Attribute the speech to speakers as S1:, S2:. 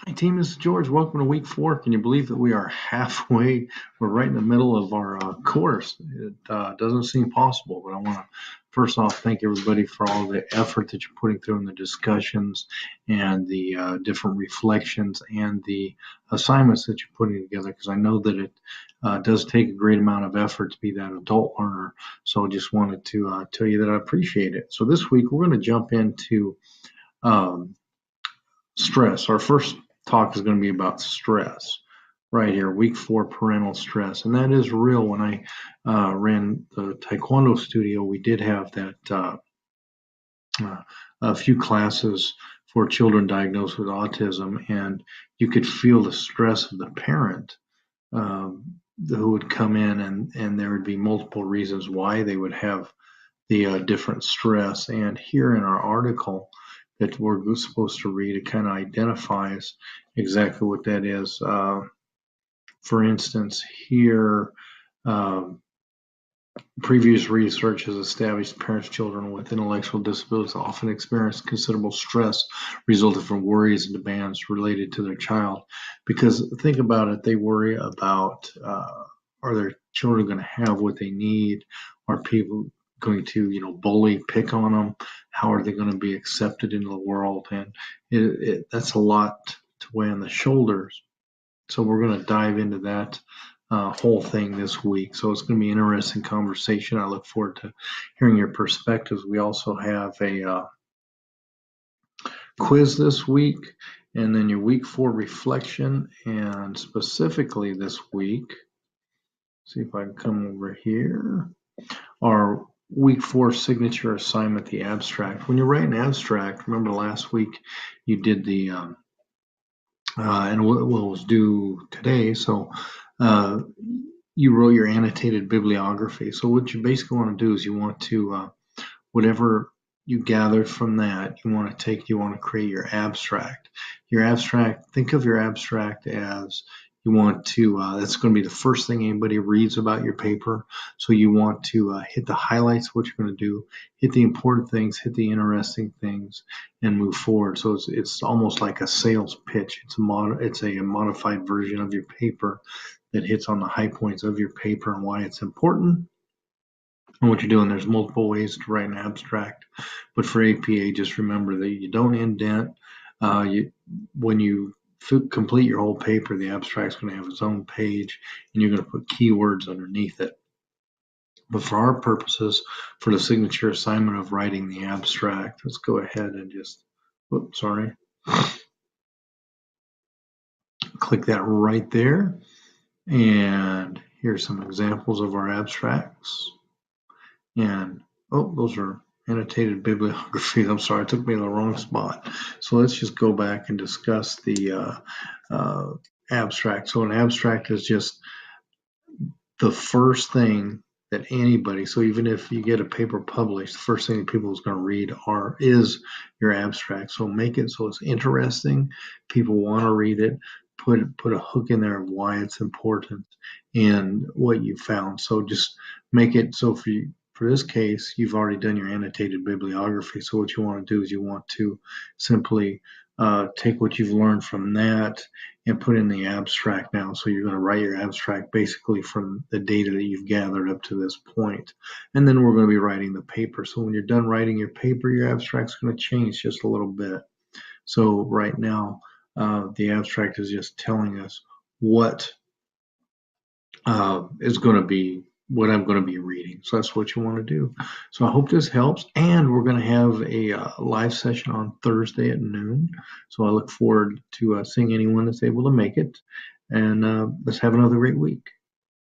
S1: Hi, team. This is George. Welcome to week 4. Can you believe that we are halfway? We're right in the middle of our course. It doesn't seem possible, but I want to first off thank everybody for all the effort that you're putting through in the discussions and the different reflections and the assignments that you're putting together, because I know that it does take a great amount of effort to be that adult learner. So I just wanted to tell you that I appreciate it. So this week we're going to jump into um, stress. Our first talk is going to be about stress right here, week 4, parental stress. And that is real. When I ran the Taekwondo studio, we did have that a few classes for children diagnosed with autism, and you could feel the stress of the parent who would come in, and there would be multiple reasons why they would have the different stress. And here in our article that we're supposed to read, it kind of identifies exactly what that is. For instance, here, um, previous research has established parents of children with intellectual disabilities often experience considerable stress resulting from worries and demands related to their child. Because think about it, they worry about are their children going to have what they need? Are people going to, bully, pick on them? How are they going to be accepted into the world? And that's a lot to weigh on the shoulders. So we're going to dive into that whole thing this week. So it's going to be an interesting conversation. I look forward to hearing your perspectives. We also have a quiz this week, and then your week 4 reflection. And specifically this week, see if I can come over here, our week 4 signature assignment, the abstract. When you write an abstract, remember last week you did the and what was due today. So you wrote your annotated bibliography. So what you basically want to do is you want to, whatever you gathered from that, you want to create your abstract. Your abstract, think of your abstract as you want to, that's going to be the first thing anybody reads about your paper. So you want to hit the highlights, what you're going to do, hit the important things, hit the interesting things, and move forward. So it's almost like a sales pitch. It's a modified version of your paper that hits on the high points of your paper and why it's important and what you're doing. There's multiple ways to write an abstract, but for APA, just remember that you don't indent. When you complete your whole paper, the abstract's going to have its own page, and you're going to put keywords underneath it. But for our purposes, for the signature assignment of writing the abstract, let's go ahead and just, click that right there. And here's some examples of our abstracts. And, those are annotated bibliographies. I'm sorry, it took me to the wrong spot. So let's just go back and discuss the abstract. So an abstract is just the first thing that anybody, so even if you get a paper published, the first thing people is going to read is your abstract. So make it so it's interesting. People want to read it. Put a hook in there of why it's important and what you found. So just make it so for this case, you've already done your annotated bibliography. So what you want to do is you want to simply take what you've learned from that and put in the abstract now. So you're going to write your abstract basically from the data that you've gathered up to this point. And then we're going to be writing the paper. So when you're done writing your paper, your abstract's going to change just a little bit. So right now, the abstract is just telling us what is going to be what I'm going to be reading. So that's what you want to do. So I hope this helps. And we're going to have a live session on Thursday at noon. So I look forward to seeing anyone that's able to make it. And let's have another great week.